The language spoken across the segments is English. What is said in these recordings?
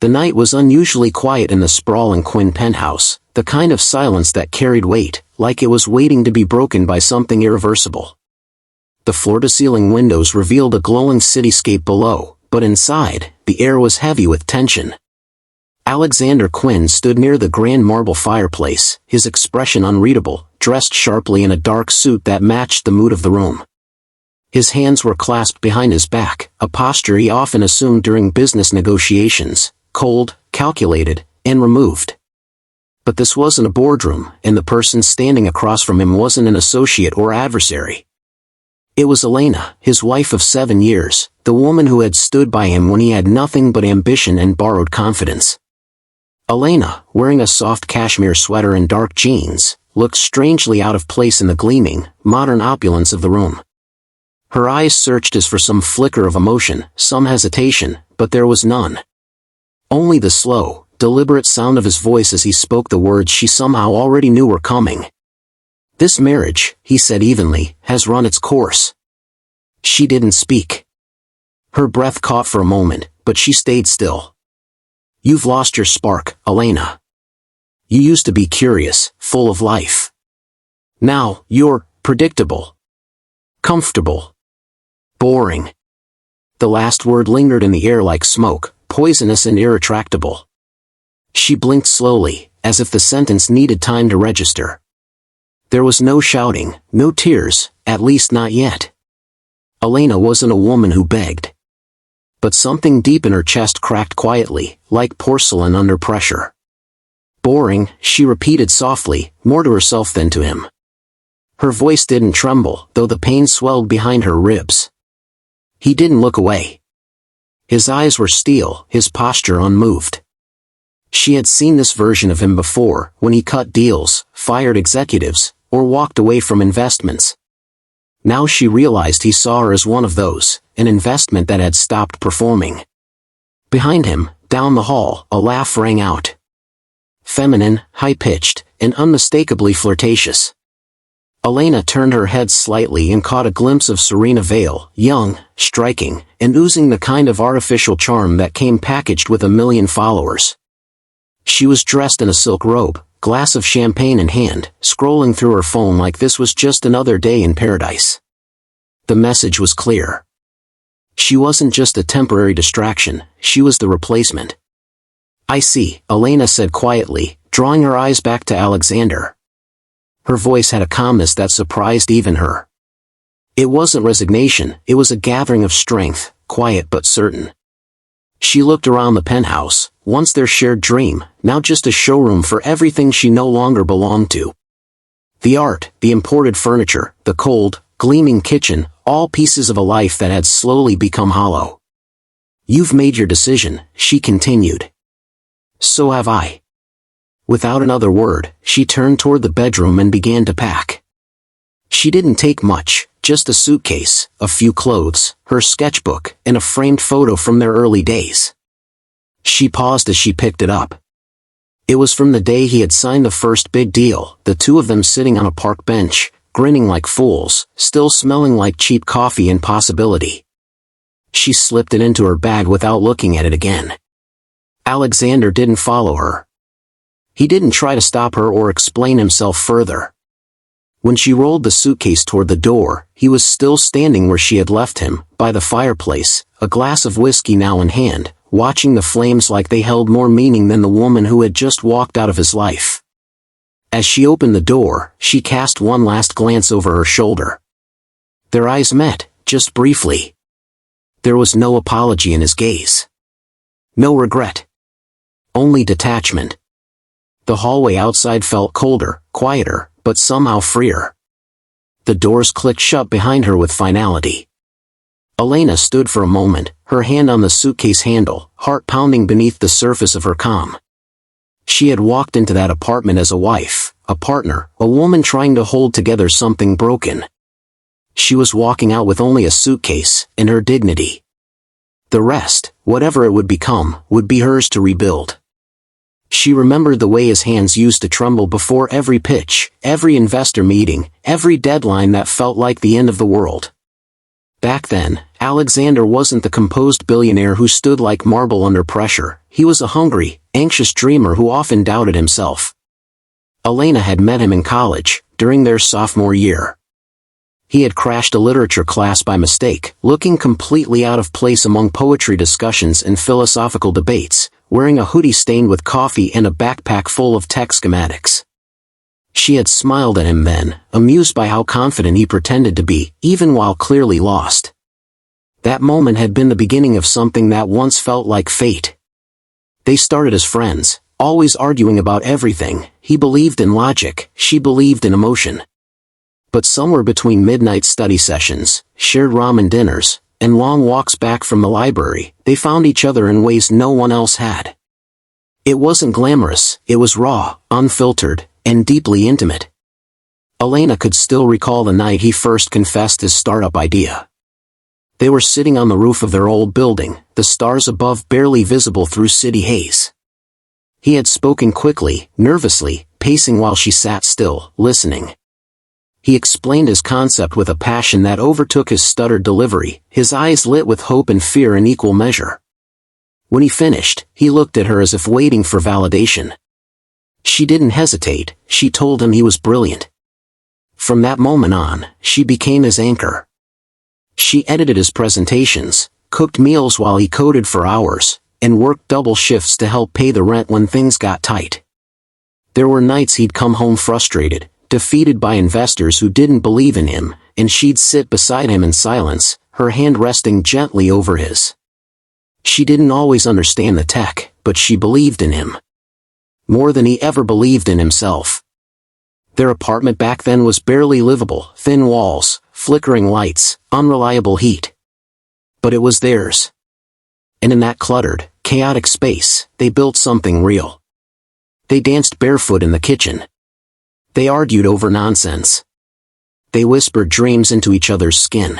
The night was unusually quiet in the sprawling Quinn penthouse, the kind of silence that carried weight, like it was waiting to be broken by something irreversible. The floor-to-ceiling windows revealed a glowing cityscape below, but inside, the air was heavy with tension. Alexander Quinn stood near the grand marble fireplace, his expression unreadable, dressed sharply in a dark suit that matched the mood of the room. His hands were clasped behind his back, a posture he often assumed during business negotiations, cold, calculated, and removed. But this wasn't a boardroom, and the person standing across from him wasn't an associate or adversary. It was Elena, his wife of 7 years, the woman who had stood by him when he had nothing but ambition and borrowed confidence. Elena, wearing a soft cashmere sweater and dark jeans, looked strangely out of place in the gleaming, modern opulence of the room. Her eyes searched as for some flicker of emotion, some hesitation, but there was none. Only the slow, deliberate sound of his voice as he spoke the words she somehow already knew were coming. "This marriage," he said evenly, "has run its course." She didn't speak. Her breath caught for a moment, but she stayed still. "You've lost your spark, Elena. You used to be curious, full of life. Now, you're predictable. Comfortable. Boring." The last word lingered in the air like smoke, poisonous and irretractable. She blinked slowly, as if the sentence needed time to register. There was no shouting, no tears, at least not yet. Elena wasn't a woman who begged. But something deep in her chest cracked quietly, like porcelain under pressure. "Boring," she repeated softly, more to herself than to him. Her voice didn't tremble, though the pain swelled behind her ribs. He didn't look away. His eyes were steel, his posture unmoved. She had seen this version of him before, when he cut deals, fired executives, or walked away from investments. Now she realized he saw her as one of those, an investment that had stopped performing. Behind him, down the hall, a laugh rang out. Feminine, high-pitched, and unmistakably flirtatious. Elena turned her head slightly and caught a glimpse of Serena Vale, young, striking, and oozing the kind of artificial charm that came packaged with 1,000,000 followers. She was dressed in a silk robe, glass of champagne in hand, scrolling through her phone like this was just another day in paradise. The message was clear. She wasn't just a temporary distraction, she was the replacement. "I see," Elena said quietly, drawing her eyes back to Alexander. Her voice had a calmness that surprised even her. It wasn't resignation, it was a gathering of strength, quiet but certain. She looked around the penthouse, once their shared dream, now just a showroom for everything she no longer belonged to. The art, the imported furniture, the cold, gleaming kitchen, all pieces of a life that had slowly become hollow. "You've made your decision," she continued. "So have I." Without another word, she turned toward the bedroom and began to pack. She didn't take much, just a suitcase, a few clothes, her sketchbook, and a framed photo from their early days. She paused as she picked it up. It was from the day he had signed the first big deal, the two of them sitting on a park bench, grinning like fools, still smelling like cheap coffee and possibility. She slipped it into her bag without looking at it again. Alexander didn't follow her. He didn't try to stop her or explain himself further. When she rolled the suitcase toward the door, he was still standing where she had left him, by the fireplace, a glass of whiskey now in hand, watching the flames like they held more meaning than the woman who had just walked out of his life. As she opened the door, she cast one last glance over her shoulder. Their eyes met, just briefly. There was no apology in his gaze. No regret. Only detachment. The hallway outside felt colder, quieter, but somehow freer. The doors clicked shut behind her with finality. Elena stood for a moment, her hand on the suitcase handle, heart pounding beneath the surface of her calm. She had walked into that apartment as a wife, a partner, a woman trying to hold together something broken. She was walking out with only a suitcase, and her dignity. The rest, whatever it would become, would be hers to rebuild. She remembered the way his hands used to tremble before every pitch, every investor meeting, every deadline that felt like the end of the world. Back then, Alexander wasn't the composed billionaire who stood like marble under pressure. He was a hungry, anxious dreamer who often doubted himself. Elena had met him in college, during their sophomore year. He had crashed a literature class by mistake, looking completely out of place among poetry discussions and philosophical debates, wearing a hoodie stained with coffee and a backpack full of tech schematics. She had smiled at him then, amused by how confident he pretended to be, even while clearly lost. That moment had been the beginning of something that once felt like fate. They started as friends, always arguing about everything. He believed in logic, she believed in emotion. But somewhere between midnight study sessions, shared ramen dinners, and long walks back from the library, they found each other in ways no one else had. It wasn't glamorous, it was raw, unfiltered, and deeply intimate. Elena could still recall the night he first confessed his startup idea. They were sitting on the roof of their old building, the stars above barely visible through city haze. He had spoken quickly, nervously, pacing while she sat still, listening. He explained his concept with a passion that overtook his stuttered delivery, his eyes lit with hope and fear in equal measure. When he finished, he looked at her as if waiting for validation. She didn't hesitate, she told him he was brilliant. From that moment on, she became his anchor. She edited his presentations, cooked meals while he coded for hours, and worked double shifts to help pay the rent when things got tight. There were nights he'd come home frustrated, defeated by investors who didn't believe in him, and she'd sit beside him in silence, her hand resting gently over his. She didn't always understand the tech, but she believed in him. More than he ever believed in himself. Their apartment back then was barely livable, thin walls, flickering lights, unreliable heat. But it was theirs. And in that cluttered, chaotic space, they built something real. They danced barefoot in the kitchen. They argued over nonsense. They whispered dreams into each other's skin.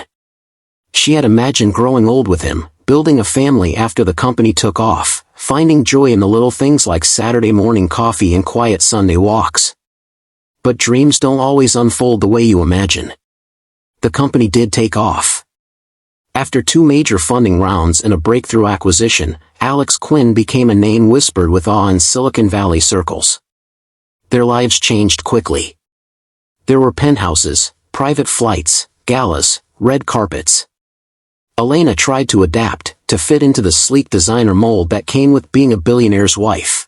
She had imagined growing old with him, building a family after the company took off, finding joy in the little things like Saturday morning coffee and quiet Sunday walks. But dreams don't always unfold the way you imagine. The company did take off. After 2 major funding rounds and a breakthrough acquisition, Alex Quinn became a name whispered with awe in Silicon Valley circles. Their lives changed quickly. There were penthouses, private flights, galas, red carpets. Elena tried to adapt, to fit into the sleek designer mold that came with being a billionaire's wife.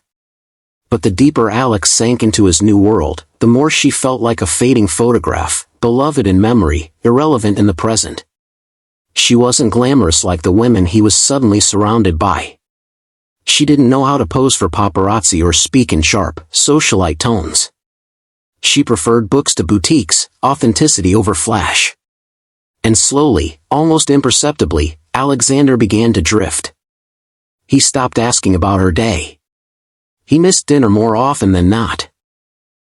But the deeper Alex sank into his new world, the more she felt like a fading photograph, beloved in memory, irrelevant in the present. She wasn't glamorous like the women he was suddenly surrounded by. She didn't know how to pose for paparazzi or speak in sharp, socialite tones. She preferred books to boutiques, authenticity over flash. And slowly, almost imperceptibly, Alexander began to drift. He stopped asking about her day. He missed dinner more often than not.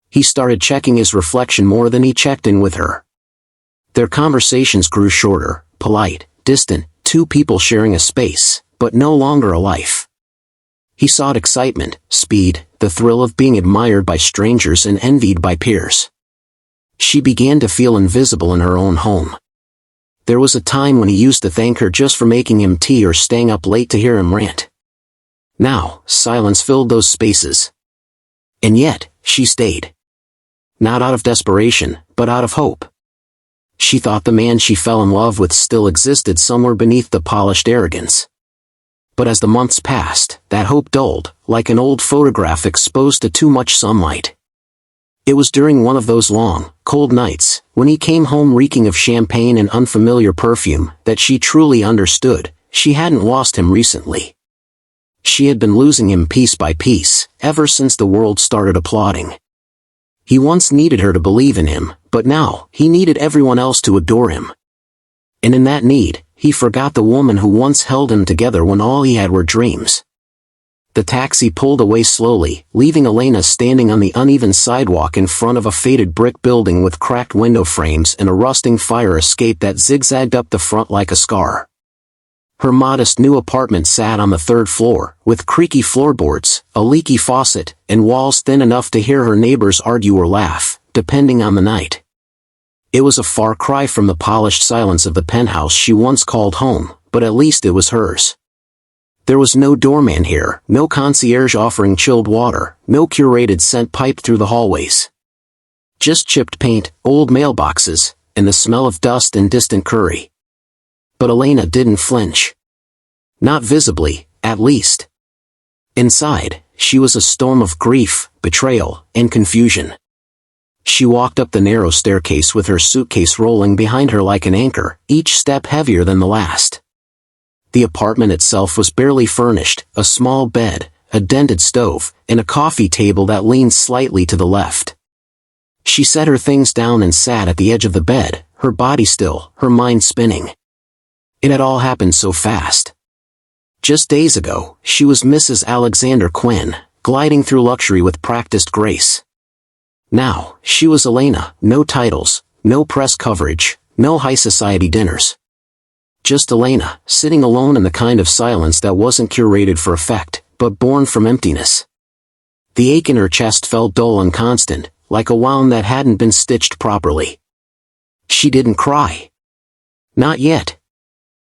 He started checking his reflection more than he checked in with her. Their conversations grew shorter, polite, distant, 2 people sharing a space, but no longer a life. He sought excitement, speed, the thrill of being admired by strangers and envied by peers. She began to feel invisible in her own home. There was a time when he used to thank her just for making him tea or staying up late to hear him rant. Now, silence filled those spaces. And yet, she stayed. Not out of desperation, but out of hope. She thought the man she fell in love with still existed somewhere beneath the polished arrogance. But as the months passed, that hope dulled, like an old photograph exposed to too much sunlight. It was during one of those long, cold nights, when he came home reeking of champagne and unfamiliar perfume, that she truly understood, she hadn't lost him recently. She had been losing him piece by piece, ever since the world started applauding. He once needed her to believe in him, but now, he needed everyone else to adore him. And in that need, he forgot the woman who once held him together when all he had were dreams. The taxi pulled away slowly, leaving Elena standing on the uneven sidewalk in front of a faded brick building with cracked window frames and a rusting fire escape that zigzagged up the front like a scar. Her modest new apartment sat on the 3rd floor, with creaky floorboards, a leaky faucet, and walls thin enough to hear her neighbors argue or laugh, depending on the night. It was a far cry from the polished silence of the penthouse she once called home, but at least it was hers. There was no doorman here, no concierge offering chilled water, no curated scent piped through the hallways. Just chipped paint, old mailboxes, and the smell of dust and distant curry. But Elena didn't flinch. Not visibly, at least. Inside, she was a storm of grief, betrayal, and confusion. She walked up the narrow staircase with her suitcase rolling behind her like an anchor, each step heavier than the last. The apartment itself was barely furnished, a small bed, a dented stove, and a coffee table that leaned slightly to the left. She set her things down and sat at the edge of the bed, her body still, her mind spinning. It had all happened so fast. Just days ago, she was Mrs. Alexander Quinn, gliding through luxury with practiced grace. Now, she was Elena, no titles, no press coverage, no high society dinners. Just Elena, sitting alone in the kind of silence that wasn't curated for effect, but born from emptiness. The ache in her chest felt dull and constant, like a wound that hadn't been stitched properly. She didn't cry. Not yet.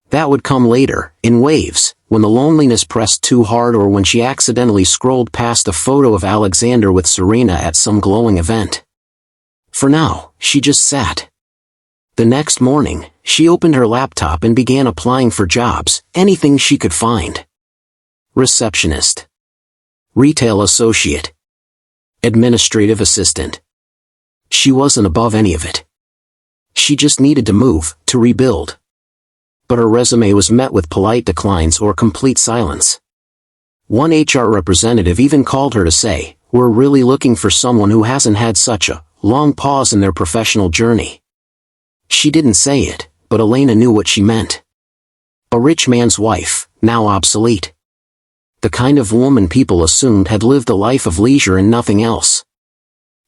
That would come later, in waves, when the loneliness pressed too hard or when she accidentally scrolled past a photo of Alexander with Serena at some glowing event. For now, she just sat. The next morning, she opened her laptop and began applying for jobs, anything she could find. Receptionist. Retail associate. Administrative assistant. She wasn't above any of it. She just needed to move, to rebuild. But her resume was met with polite declines or complete silence. One HR representative even called her to say, "We're really looking for someone who hasn't had such a long pause in their professional journey." She didn't say it, but Elena knew what she meant. A rich man's wife, now obsolete. The kind of woman people assumed had lived a life of leisure and nothing else.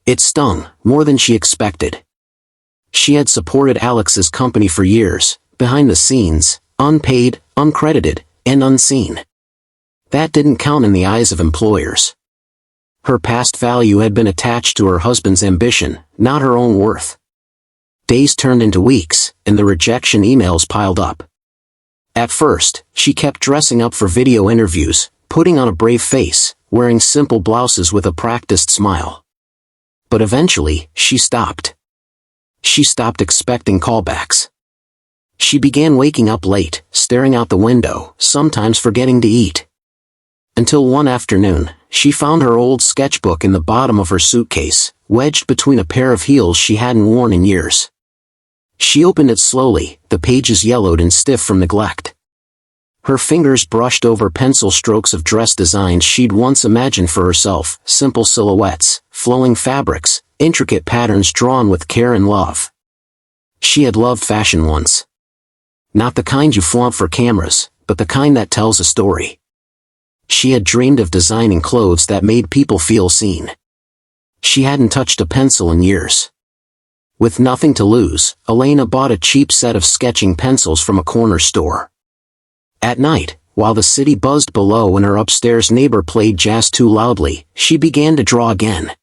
It stung, more than she expected. She had supported Alex's company for years, behind the scenes, unpaid, uncredited, and unseen. That didn't count in the eyes of employers. Her past value had been attached to her husband's ambition, not her own worth. Days turned into weeks, and the rejection emails piled up. At first, she kept dressing up for video interviews, putting on a brave face, wearing simple blouses with a practiced smile. But eventually, she stopped. She stopped expecting callbacks. She began waking up late, staring out the window, sometimes forgetting to eat. Until one afternoon, she found her old sketchbook in the bottom of her suitcase, wedged between a pair of heels she hadn't worn in years. She opened it slowly, the pages yellowed and stiff from neglect. Her fingers brushed over pencil strokes of dress designs she'd once imagined for herself, simple silhouettes, flowing fabrics, intricate patterns drawn with care and love. She had loved fashion once. Not the kind you flaunt for cameras, but the kind that tells a story. She had dreamed of designing clothes that made people feel seen. She hadn't touched a pencil in years. With nothing to lose, Elena bought a cheap set of sketching pencils from a corner store. At night, while the city buzzed below and her upstairs neighbor played jazz too loudly, she began to draw again.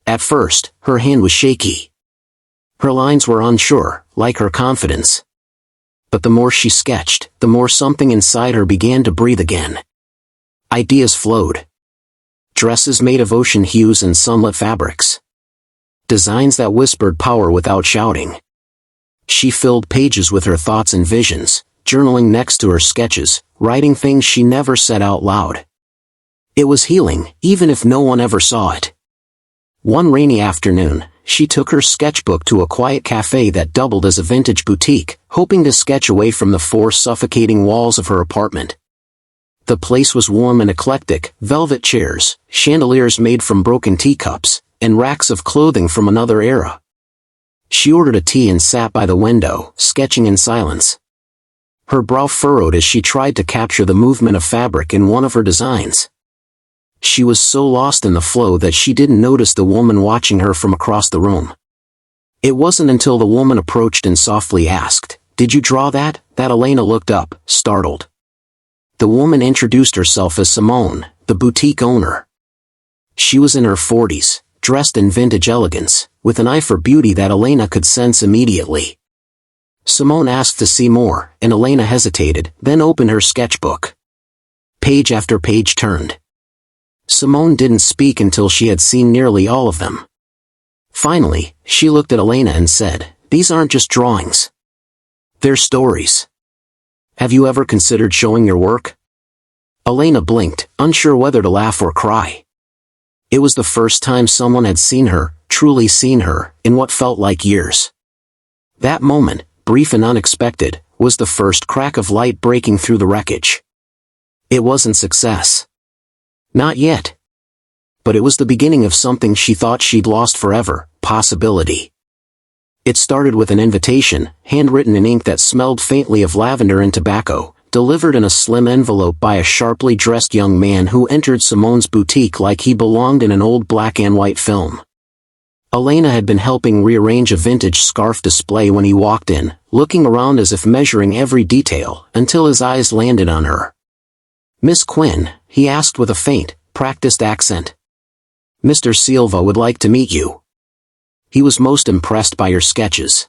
At first, her hand was shaky. Her lines were unsure, like her confidence. But the more she sketched, the more something inside her began to breathe again. Ideas flowed. Dresses made of ocean hues and sunlit fabrics. Designs that whispered power without shouting. She filled pages with her thoughts and visions, journaling next to her sketches, writing things she never said out loud. It was healing, even if no one ever saw it. One rainy afternoon, she took her sketchbook to a quiet cafe that doubled as a vintage boutique, hoping to sketch away from the four suffocating walls of her apartment. The place was warm and eclectic, velvet chairs, chandeliers made from broken teacups, and racks of clothing from another era. She ordered a tea and sat by the window, sketching in silence. Her brow furrowed as she tried to capture the movement of fabric in one of her designs. She was so lost in the flow that she didn't notice the woman watching her from across the room. It wasn't until the woman approached and softly asked, "Did you draw that?" that Elena looked up, startled. The woman introduced herself as Simone, the boutique owner. She was in her 40s, dressed in vintage elegance, with an eye for beauty that Elena could sense immediately. Simone asked to see more, and Elena hesitated, then opened her sketchbook. Page after page turned. Simone didn't speak until she had seen nearly all of them. Finally, she looked at Elena and said, "These aren't just drawings. They're stories. Have you ever considered showing your work?" Elena blinked, unsure whether to laugh or cry. It was the first time someone had seen her, truly seen her, in what felt like years. That moment, brief and unexpected, was the first crack of light breaking through the wreckage. It wasn't success. Not yet. But it was the beginning of something she thought she'd lost forever, possibility. It started with an invitation, handwritten in ink that smelled faintly of lavender and tobacco, delivered in a slim envelope by a sharply dressed young man who entered Simone's boutique like he belonged in an old black and white film. Elena had been helping rearrange a vintage scarf display when he walked in, looking around as if measuring every detail, until his eyes landed on her. "Miss Quinn," he asked with a faint, practiced accent. "Mr. Silva would like to meet you. He was most impressed by your sketches."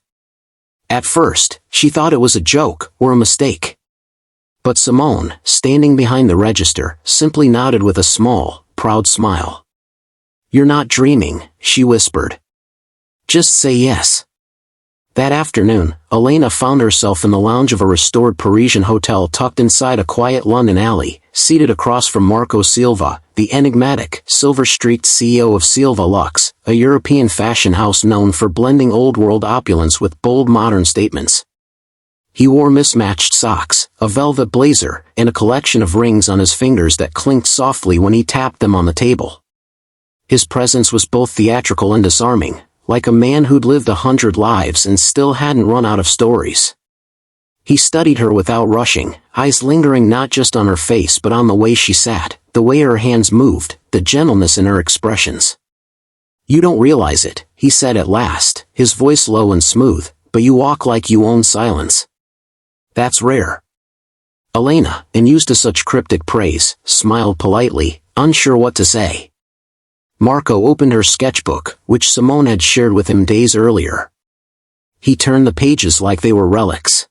At first, she thought it was a joke, or a mistake. But Simone, standing behind the register, simply nodded with a small, proud smile. "You're not dreaming," she whispered. "Just say yes." That afternoon, Elena found herself in the lounge of a restored Parisian hotel tucked inside a quiet London alley, seated across from Marco Silva, the enigmatic, silver-streaked CEO of Silva Luxe, a European fashion house known for blending old-world opulence with bold modern statements. He wore mismatched socks, a velvet blazer, and a collection of rings on his fingers that clinked softly when he tapped them on the table. His presence was both theatrical and disarming, like a man who'd lived 100 lives and still hadn't run out of stories. He studied her without rushing, eyes lingering not just on her face but on the way she sat, the way her hands moved, the gentleness in her expressions. "You don't realize it," he said at last, his voice low and smooth, "but you walk like you own silence. That's rare." Elena, unused to such cryptic praise, smiled politely, unsure what to say. Marco opened her sketchbook, which Simone had shared with him days earlier. He turned the pages like they were relics.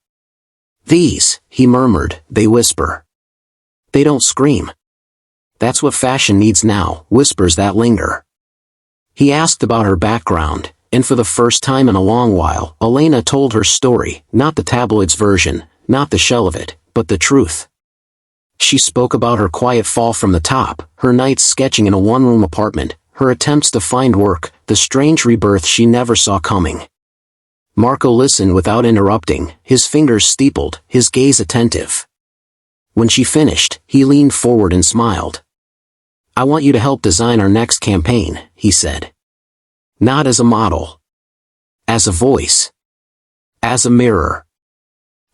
"These," he murmured, "they whisper. They don't scream. That's what fashion needs now, whispers that linger." He asked about her background, and for the first time in a long while, Elena told her story, not the tabloids version, not the shell of it, but the truth. She spoke about her quiet fall from the top, her nights sketching in a one-room apartment, her attempts to find work, the strange rebirth she never saw coming. Marco listened without interrupting, his fingers steepled, his gaze attentive. When she finished, he leaned forward and smiled. "I want you to help design our next campaign," he said. "Not as a model. As a voice. As a mirror."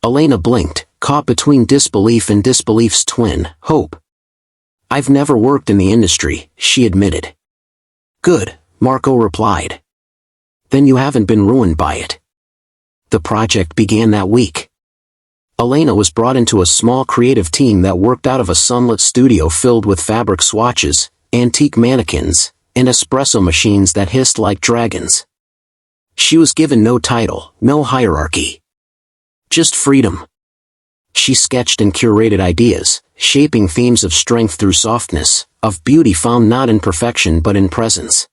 Elena blinked, caught between disbelief and disbelief's twin, hope. "I've never worked in the industry," she admitted. "Good," Marco replied. "Then you haven't been ruined by it." The project began that week. Elena was brought into a small creative team that worked out of a sunlit studio filled with fabric swatches, antique mannequins, and espresso machines that hissed like dragons. She was given no title, no hierarchy. Just freedom. She sketched and curated ideas, shaping themes of strength through softness, of beauty found not in perfection but in presence.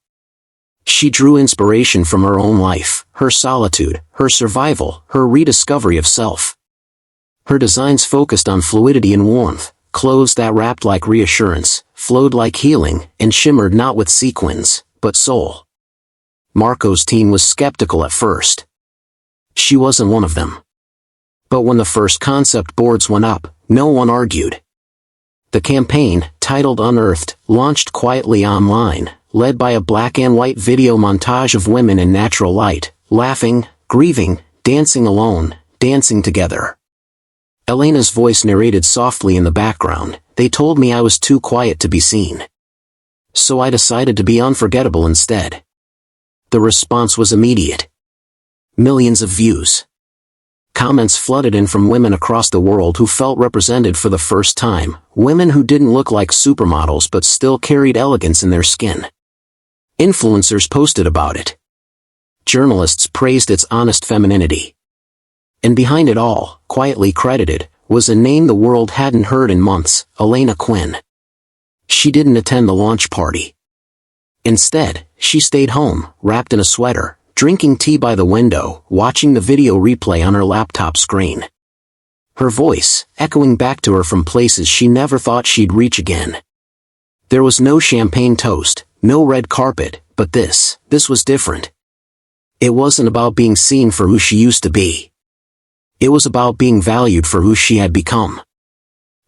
She drew inspiration from her own life, her solitude, her survival, her rediscovery of self. Her designs focused on fluidity and warmth, clothes that wrapped like reassurance, flowed like healing, and shimmered not with sequins, but soul. Marco's team was skeptical at first. She wasn't one of them. But when the first concept boards went up, no one argued. The campaign, titled Unearthed, launched quietly online, led by a black and white video montage of women in natural light, laughing, grieving, dancing alone, dancing together. Elena's voice narrated softly in the background, "They told me I was too quiet to be seen. So I decided to be unforgettable instead." The response was immediate. Millions of views. Comments flooded in from women across the world who felt represented for the first time, women who didn't look like supermodels but still carried elegance in their skin. Influencers posted about it. journalists praised its honest femininity. And behind it all, quietly credited, was a name the world hadn't heard in months, Elena Quinn. She didn't attend the launch party. Instead, she stayed home, wrapped in a sweater, drinking tea by the window, watching the video replay on her laptop screen. Her voice, echoing back to her from places she never thought she'd reach again. There was no champagne toast, no red carpet, but this was different. It wasn't about being seen for who she used to be. It was about being valued for who she had become.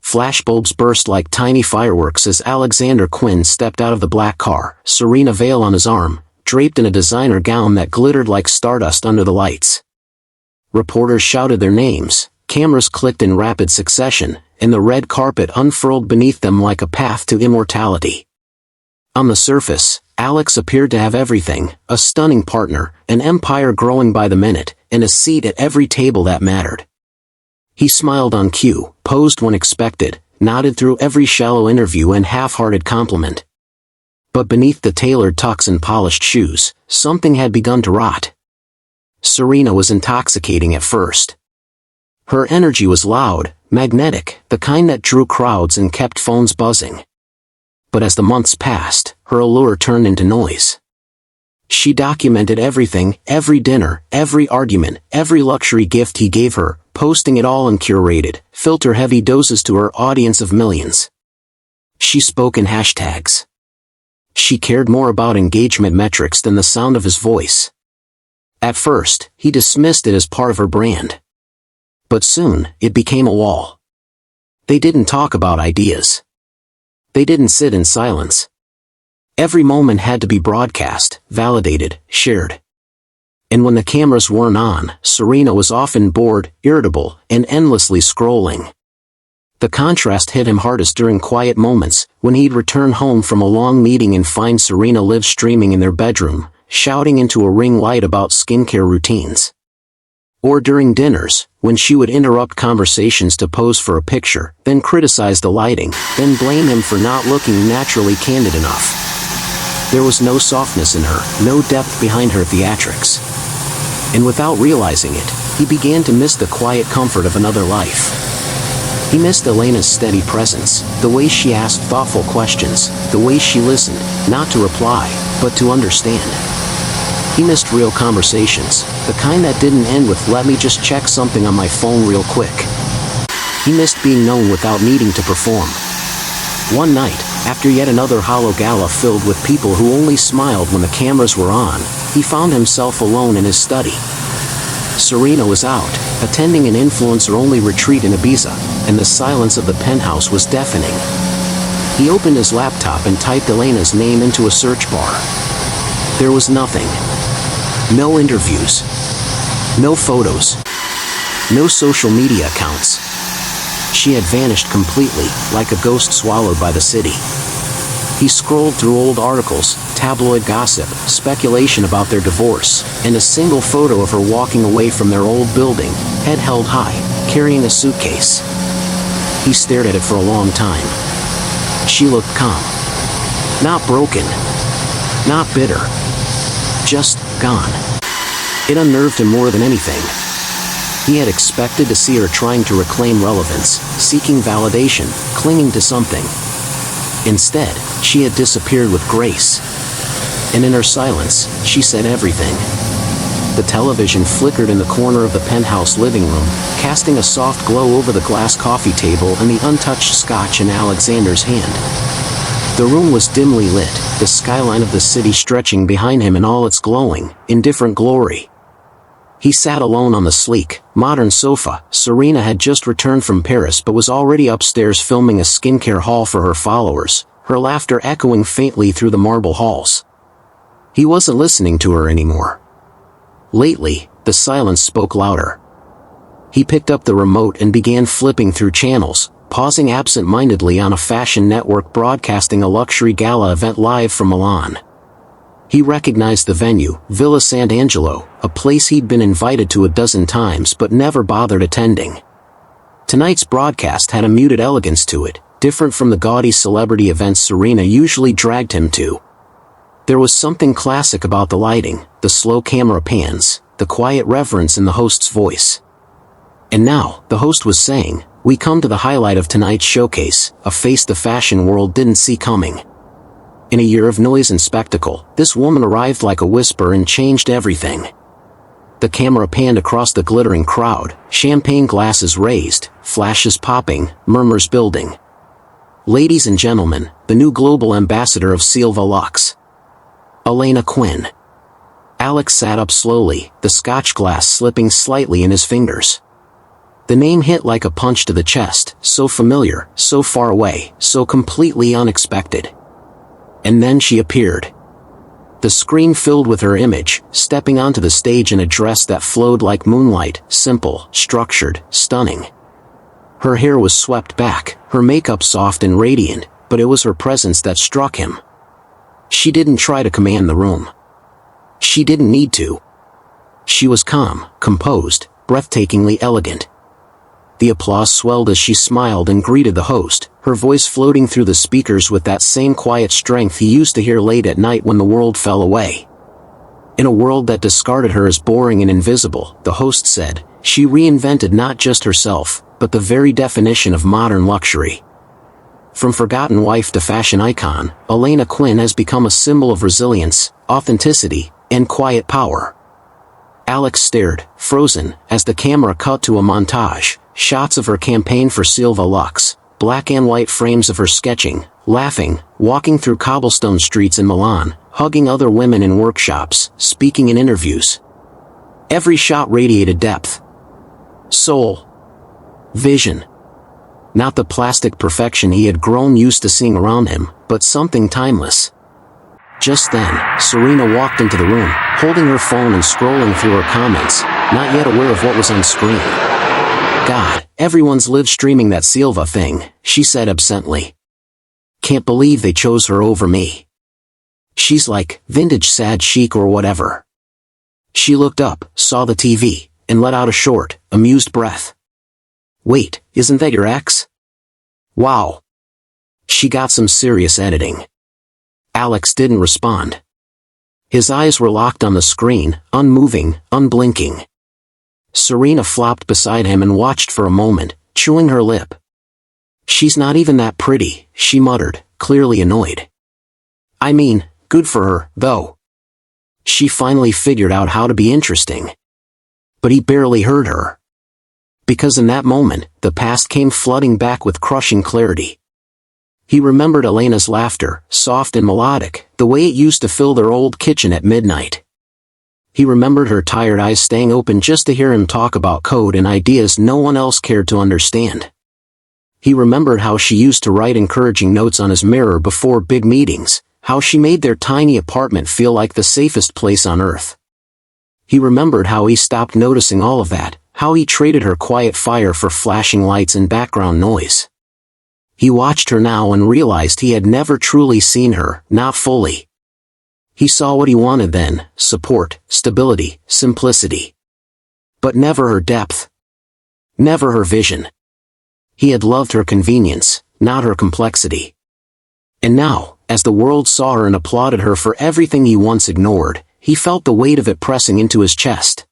Flashbulbs burst like tiny fireworks as Alexander Quinn stepped out of the black car, Serena veil on his arm, draped in a designer gown that glittered like stardust under the lights. Reporters shouted their names, cameras clicked in rapid succession, and the red carpet unfurled beneath them like a path to immortality. On the surface, Alex appeared to have everything: a stunning partner, an empire growing by the minute, and a seat at every table that mattered. He smiled on cue, posed when expected, nodded through every shallow interview and half-hearted compliment. But beneath the tailored tux and polished shoes, something had begun to rot. Serena was intoxicating at first. Her energy was loud, magnetic, the kind that drew crowds and kept phones buzzing. But as the months passed, her allure turned into noise. She documented everything, every dinner, every argument, every luxury gift he gave her, posting it all in curated, filter-heavy doses to her audience of millions. She spoke in hashtags. She cared more about engagement metrics than the sound of his voice. At first, he dismissed it as part of her brand. But soon, it became a wall. They didn't talk about ideas. They didn't sit in silence. Every moment had to be broadcast, validated, shared. And when the cameras weren't on, Serena was often bored, irritable, and endlessly scrolling. The contrast hit him hardest during quiet moments, when he'd return home from a long meeting and find Serena live streaming in their bedroom, shouting into a ring light about skincare routines. Or during dinners, when she would interrupt conversations to pose for a picture, then criticize the lighting, then blame him for not looking naturally candid enough. There was no softness in her, no depth behind her theatrics. And without realizing it, he began to miss the quiet comfort of another life. He missed Elena's steady presence, the way she asked thoughtful questions, the way she listened, not to reply, but to understand. He missed real conversations, the kind that didn't end with "let me just check something on my phone real quick." He missed being known without needing to perform. One night, after yet another hollow gala filled with people who only smiled when the cameras were on, he found himself alone in his study. Serena was out, attending an influencer-only retreat in Ibiza, and the silence of the penthouse was deafening. He opened his laptop and typed Elena's name into a search bar. There was nothing. No interviews. No photos. No social media accounts. She had vanished completely, like a ghost swallowed by the city. He scrolled through old articles, tabloid gossip, speculation about their divorce, and a single photo of her walking away from their old building, head held high, carrying a suitcase. He stared at it for a long time. She looked calm. Not broken. Not bitter. Just gone. It unnerved him more than anything. He had expected to see her trying to reclaim relevance, seeking validation, clinging to something. Instead, she had disappeared with grace. And in her silence, she said everything. The television flickered in the corner of the penthouse living room, casting a soft glow over the glass coffee table and the untouched scotch in Alexander's hand. The room was dimly lit, the skyline of the city stretching behind him in all its glowing, indifferent glory. He sat alone on the sleek, modern sofa. Serena had just returned from Paris but was already upstairs filming a skincare haul for her followers, her laughter echoing faintly through the marble halls. He wasn't listening to her anymore. Lately, the silence spoke louder. He picked up the remote and began flipping through channels, pausing absent-mindedly on a fashion network broadcasting a luxury gala event live from Milan. He recognized the venue, Villa Sant'Angelo, a place he'd been invited to a dozen times but never bothered attending. Tonight's broadcast had a muted elegance to it, different from the gaudy celebrity events Serena usually dragged him to. There was something classic about the lighting, the slow camera pans, the quiet reverence in the host's voice. And now, the host was saying, "We come to the highlight of tonight's showcase, a face the fashion world didn't see coming." In a year of noise and spectacle, this woman arrived like a whisper and changed everything. The camera panned across the glittering crowd, champagne glasses raised, flashes popping, murmurs building. "Ladies and gentlemen, the new global ambassador of Silva Lux, Elena Quinn." Alex sat up slowly, the scotch glass slipping slightly in his fingers. The name hit like a punch to the chest, so familiar, so far away, so completely unexpected. And then she appeared. The screen filled with her image, stepping onto the stage in a dress that flowed like moonlight, simple, structured, stunning. Her hair was swept back, her makeup soft and radiant, but it was her presence that struck him. She didn't try to command the room. She didn't need to. She was calm, composed, breathtakingly elegant. The applause swelled as she smiled and greeted the host, her voice floating through the speakers with that same quiet strength he used to hear late at night when the world fell away. In a world that discarded her as boring and invisible, the host said, she reinvented not just herself, but the very definition of modern luxury. From forgotten wife to fashion icon, Elena Quinn has become a symbol of resilience, authenticity, and quiet power. Alex stared, frozen, as the camera cut to a montage, shots of her campaign for Silva Lux, black and white frames of her sketching, laughing, walking through cobblestone streets in Milan, hugging other women in workshops, speaking in interviews. Every shot radiated depth, soul, vision. Not the plastic perfection he had grown used to seeing around him, but something timeless. Just then, Serena walked into the room, holding her phone and scrolling through her comments, not yet aware of what was on screen. "God, everyone's live streaming that Silva thing," she said absently. "Can't believe they chose her over me. She's like, vintage sad chic or whatever." She looked up, saw the TV, and let out a short, amused breath. "Wait, isn't that your ex? Wow. She got some serious editing." Alex didn't respond. His eyes were locked on the screen, unmoving, unblinking. Serena flopped beside him and watched for a moment, chewing her lip. "She's not even that pretty," she muttered, clearly annoyed. "I mean, good for her, though. She finally figured out how to be interesting." But he barely heard her. Because in that moment, the past came flooding back with crushing clarity. He remembered Elena's laughter, soft and melodic, the way it used to fill their old kitchen at midnight. He remembered her tired eyes staying open just to hear him talk about code and ideas no one else cared to understand. He remembered how she used to write encouraging notes on his mirror before big meetings, how she made their tiny apartment feel like the safest place on earth. He remembered how he stopped noticing all of that, how he traded her quiet fire for flashing lights and background noise. He watched her now and realized he had never truly seen her, not fully. He saw what he wanted then, support, stability, simplicity. But never her depth. Never her vision. He had loved her convenience, not her complexity. And now, as the world saw her and applauded her for everything he once ignored, he felt the weight of it pressing into his chest.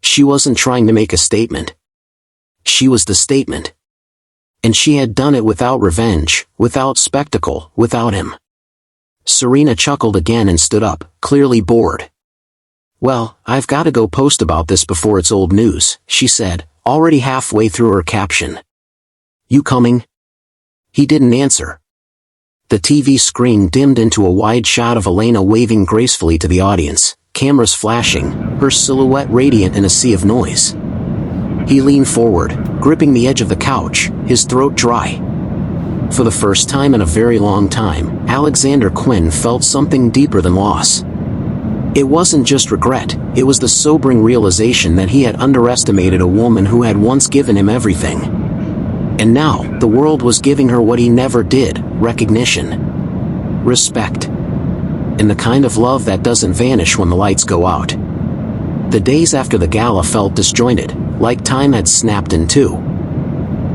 She wasn't trying to make a statement. She was the statement. And she had done it without revenge, without spectacle, without him. Serena chuckled again and stood up, clearly bored. "Well, I've got to go post about this before it's old news," she said, already halfway through her caption. "You coming?" He didn't answer. The TV screen dimmed into a wide shot of Elena waving gracefully to the audience, cameras flashing, her silhouette radiant in a sea of noise. He leaned forward, gripping the edge of the couch, his throat dry. For the first time in a very long time, Alexander Quinn felt something deeper than loss. It wasn't just regret, it was the sobering realization that he had underestimated a woman who had once given him everything. And now, the world was giving her what he never did, recognition. Respect. And the kind of love that doesn't vanish when the lights go out. The days after the gala felt disjointed, like time had snapped in two.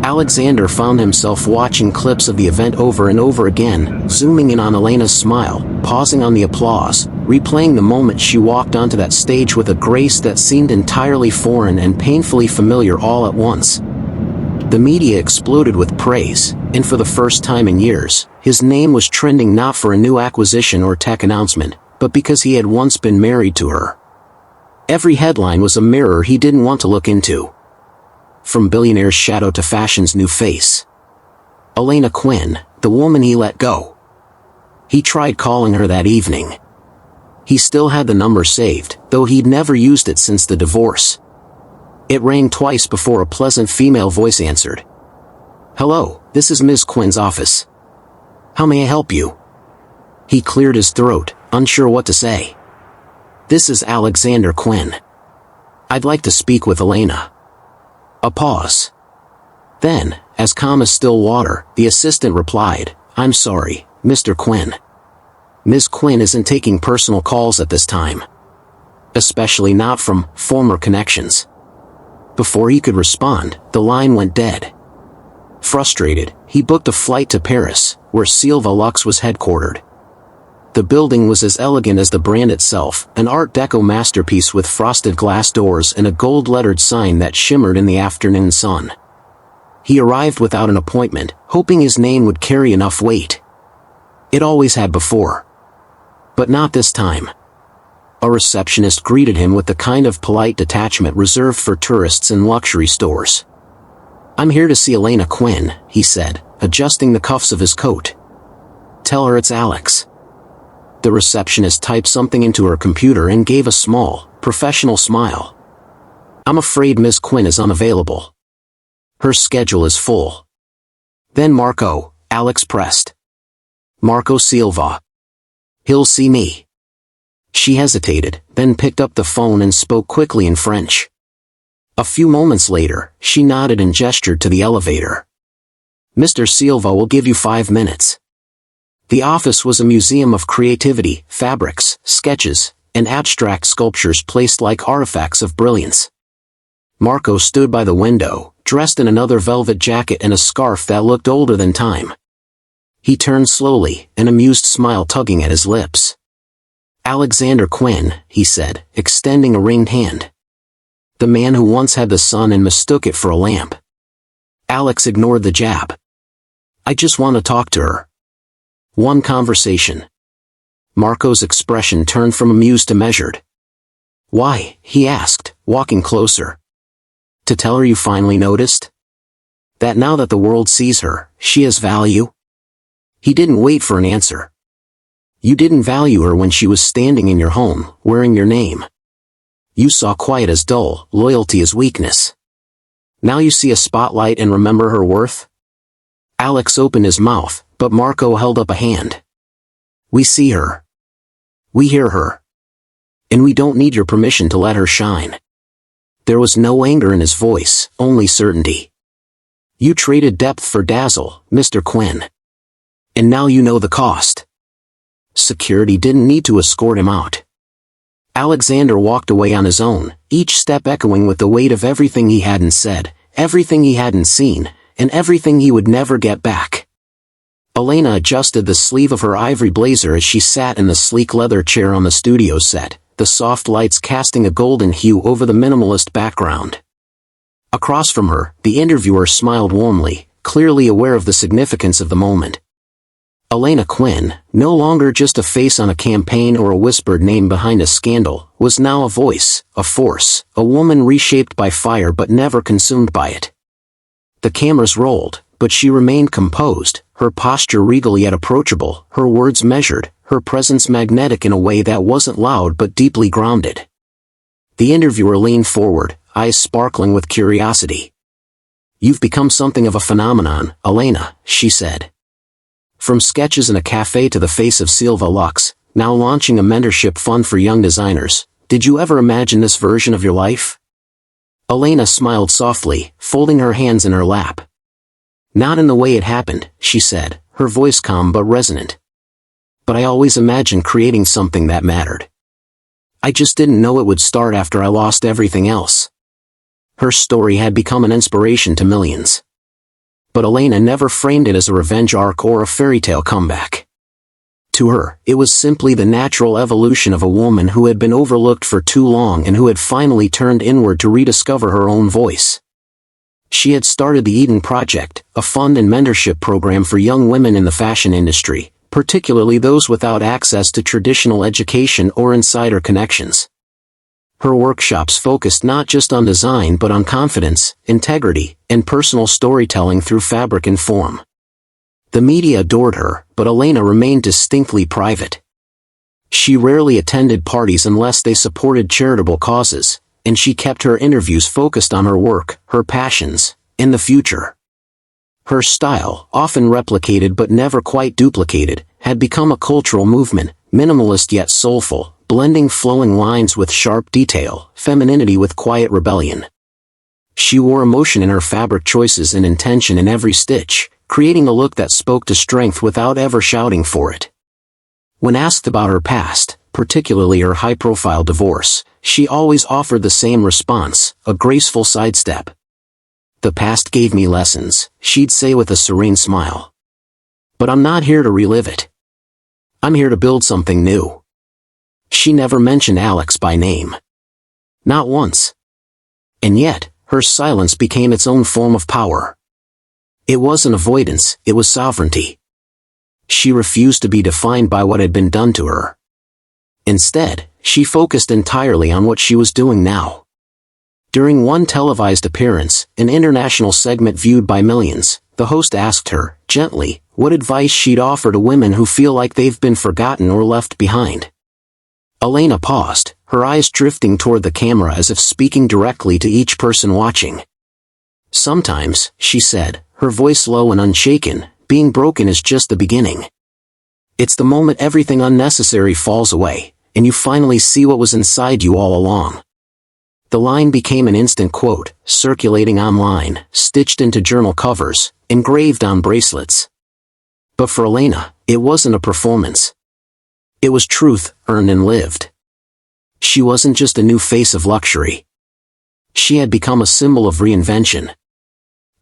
Alexander found himself watching clips of the event over and over again, zooming in on Elena's smile, pausing on the applause, replaying the moment she walked onto that stage with a grace that seemed entirely foreign and painfully familiar all at once. The media exploded with praise, and for the first time in years, his name was trending not for a new acquisition or tech announcement, but because he had once been married to her. Every headline was a mirror he didn't want to look into. From Billionaire's shadow to fashion's new face. Elena Quinn, the woman he let go. He tried calling her that evening. He still had the number saved, though he'd never used it since the divorce. It rang twice before a pleasant female voice answered. "Hello, this is Ms. Quinn's office. How may I help you?" He cleared his throat, unsure what to say. "This is Alexander Quinn. I'd like to speak with Elena." A pause. Then, as calm as still water, the assistant replied, "I'm sorry, Mr. Quinn. Ms. Quinn isn't taking personal calls at this time. Especially not from former connections." Before he could respond, the line went dead. Frustrated, he booked a flight to Paris, where Silva Lux was headquartered. The building was as elegant as the brand itself, an Art Deco masterpiece with frosted glass doors and a gold-lettered sign that shimmered in the afternoon sun. He arrived without an appointment, hoping his name would carry enough weight. It always had before. But not this time. A receptionist greeted him with the kind of polite detachment reserved for tourists in luxury stores. "I'm here to see Elena Quinn," he said, adjusting the cuffs of his coat. "Tell her it's Alex." The receptionist typed something into her computer and gave a small, professional smile. "I'm afraid Miss Quinn is unavailable. Her schedule is full." "Then Marco," Alex pressed. "Marco Silva. He'll see me." She hesitated, then picked up the phone and spoke quickly in French. A few moments later, she nodded and gestured to the elevator. "Mr. Silva will give you 5 minutes." The office was a museum of creativity, fabrics, sketches, and abstract sculptures placed like artifacts of brilliance. Marco stood by the window, dressed in another velvet jacket and a scarf that looked older than time. He turned slowly, an amused smile tugging at his lips. "Alexander Quinn," he said, extending a ringed hand. "The man who once had the sun and mistook it for a lamp." Alex ignored the jab. "I just want to talk to her. One conversation." Marco's expression turned from amused to measured. "Why?" he asked, walking closer. "To tell her you finally noticed? That now that the world sees her, she has value?" He didn't wait for an answer. "You didn't value her when she was standing in your home, wearing your name. You saw quiet as dull, loyalty as weakness. Now you see a spotlight and remember her worth?" Alex opened his mouth, but Marco held up a hand. "We see her. We hear her. And we don't need your permission to let her shine." There was no anger in his voice, only certainty. "You traded depth for dazzle, Mr. Quinn. And now you know the cost." Security didn't need to escort him out. Alexander walked away on his own, each step echoing with the weight of everything he hadn't said, everything he hadn't seen, and everything he would never get back. Elena adjusted the sleeve of her ivory blazer as she sat in the sleek leather chair on the studio set, the soft lights casting a golden hue over the minimalist background. Across from her, the interviewer smiled warmly, clearly aware of the significance of the moment. Elena Quinn, no longer just a face on a campaign or a whispered name behind a scandal, was now a voice, a force, a woman reshaped by fire but never consumed by it. The cameras rolled, but she remained composed, her posture regal yet approachable, her words measured, her presence magnetic in a way that wasn't loud but deeply grounded. The interviewer leaned forward, eyes sparkling with curiosity. "You've become something of a phenomenon, Elena," she said. "From sketches in a cafe to the face of Silva Lux, now launching a mentorship fund for young designers, did you ever imagine this version of your life?" Elena smiled softly, folding her hands in her lap. "Not in the way it happened," she said, her voice calm but resonant. "But I always imagined creating something that mattered. I just didn't know it would start after I lost everything else." Her story had become an inspiration to millions. But Elena never framed it as a revenge arc or a fairy tale comeback. To her, it was simply the natural evolution of a woman who had been overlooked for too long and who had finally turned inward to rediscover her own voice. She had started the Eden Project, a fund and mentorship program for young women in the fashion industry, particularly those without access to traditional education or insider connections. Her workshops focused not just on design but on confidence, integrity, and personal storytelling through fabric and form. The media adored her, but Elena remained distinctly private. She rarely attended parties unless they supported charitable causes, and she kept her interviews focused on her work, her passions, and the future. Her style, often replicated but never quite duplicated, had become a cultural movement, minimalist yet soulful, blending flowing lines with sharp detail, femininity with quiet rebellion. She wore emotion in her fabric choices and intention in every stitch, creating a look that spoke to strength without ever shouting for it. When asked about her past, particularly her high-profile divorce, she always offered the same response, a graceful sidestep. "The past gave me lessons," she'd say with a serene smile. "But I'm not here to relive it. I'm here to build something new." She never mentioned Alex by name. Not once. And yet, her silence became its own form of power. It wasn't avoidance, it was sovereignty. She refused to be defined by what had been done to her. Instead, she focused entirely on what she was doing now. During one televised appearance, an international segment viewed by millions, the host asked her, gently, what advice she'd offer to women who feel like they've been forgotten or left behind. Elena paused, her eyes drifting toward the camera as if speaking directly to each person watching. "Sometimes," she said, her voice low and unshaken, "being broken is just the beginning. It's the moment everything unnecessary falls away, and you finally see what was inside you all along." The line became an instant quote, circulating online, stitched into journal covers, engraved on bracelets. But for Elena, it wasn't a performance. It was truth, earned and lived. She wasn't just a new face of luxury. She had become a symbol of reinvention.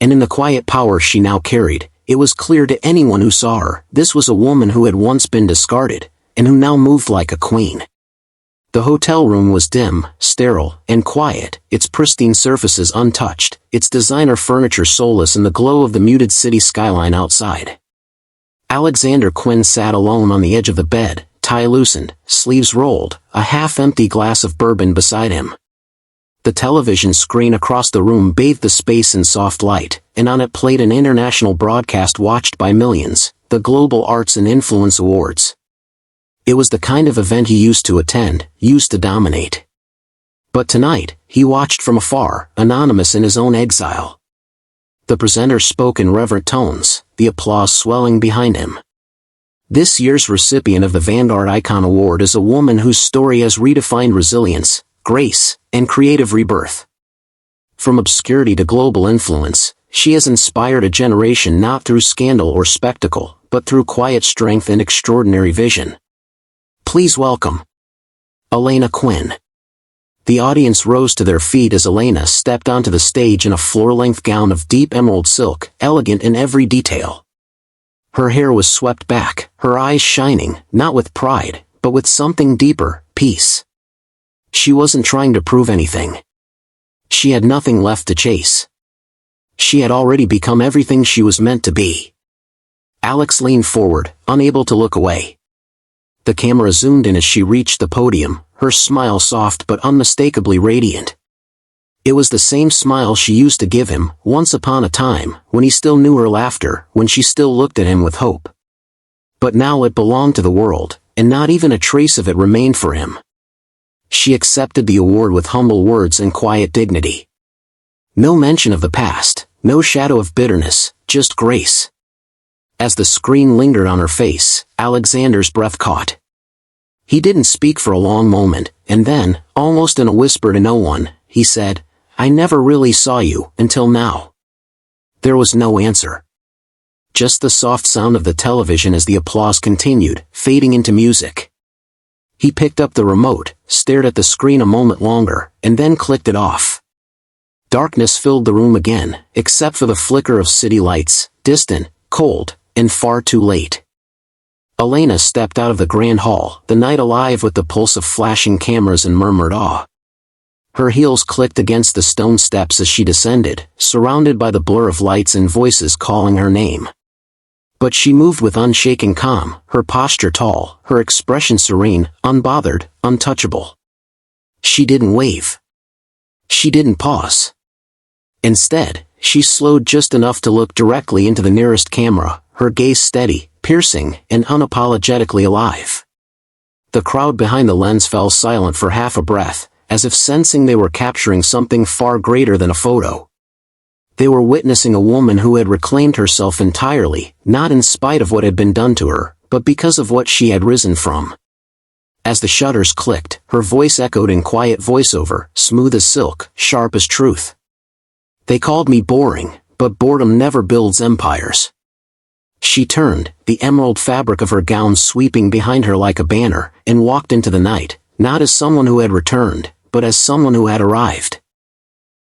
And in the quiet power she now carried, it was clear to anyone who saw her, this was a woman who had once been discarded, and who now moved like a queen. The hotel room was dim, sterile, and quiet, its pristine surfaces untouched, its designer furniture soulless in the glow of the muted city skyline outside. Alexander Quinn sat alone on the edge of the bed, tie loosened, sleeves rolled, a half-empty glass of bourbon beside him. The television screen across the room bathed the space in soft light, and on it played an international broadcast watched by millions, the Global Arts and Influence Awards. It was the kind of event he used to attend, used to dominate. But tonight, he watched from afar, anonymous in his own exile. The presenter spoke in reverent tones, the applause swelling behind him. This year's recipient of the Vanguard Icon Award is a woman whose story has redefined resilience, grace, and creative rebirth. From obscurity to global influence, she has inspired a generation not through scandal or spectacle, but through quiet strength and extraordinary vision. Please welcome Elena Quinn. The audience rose to their feet as Elena stepped onto the stage in a floor-length gown of deep emerald silk, elegant in every detail. Her hair was swept back, her eyes shining, not with pride, but with something deeper, peace. She wasn't trying to prove anything. She had nothing left to chase. She had already become everything she was meant to be. Alex leaned forward, unable to look away. The camera zoomed in as she reached the podium, her smile soft but unmistakably radiant. It was the same smile she used to give him, once upon a time, when he still knew her laughter, when she still looked at him with hope. But now it belonged to the world, and not even a trace of it remained for him. She accepted the award with humble words and quiet dignity. No mention of the past, no shadow of bitterness, just grace. As the screen lingered on her face, Alexander's breath caught. He didn't speak for a long moment, and then, almost in a whisper to no one, he said, "I never really saw you, until now." There was no answer. Just the soft sound of the television as the applause continued, fading into music. He picked up the remote, stared at the screen a moment longer, and then clicked it off. Darkness filled the room again, except for the flicker of city lights, distant, cold, and far too late. Elena stepped out of the grand hall, the night alive with the pulse of flashing cameras and murmured awe. Her heels clicked against the stone steps as she descended, surrounded by the blur of lights and voices calling her name. But she moved with unshaken calm, her posture tall, her expression serene, unbothered, untouchable. She didn't wave. She didn't pause. Instead, she slowed just enough to look directly into the nearest camera, her gaze steady, piercing, and unapologetically alive. The crowd behind the lens fell silent for half a breath, as if sensing they were capturing something far greater than a photo. They were witnessing a woman who had reclaimed herself entirely, not in spite of what had been done to her, but because of what she had risen from. As the shutters clicked, her voice echoed in quiet voiceover, smooth as silk, sharp as truth. They called me boring, but boredom never builds empires. She turned, the emerald fabric of her gown sweeping behind her like a banner, and walked into the night, not as someone who had returned, but as someone who had arrived.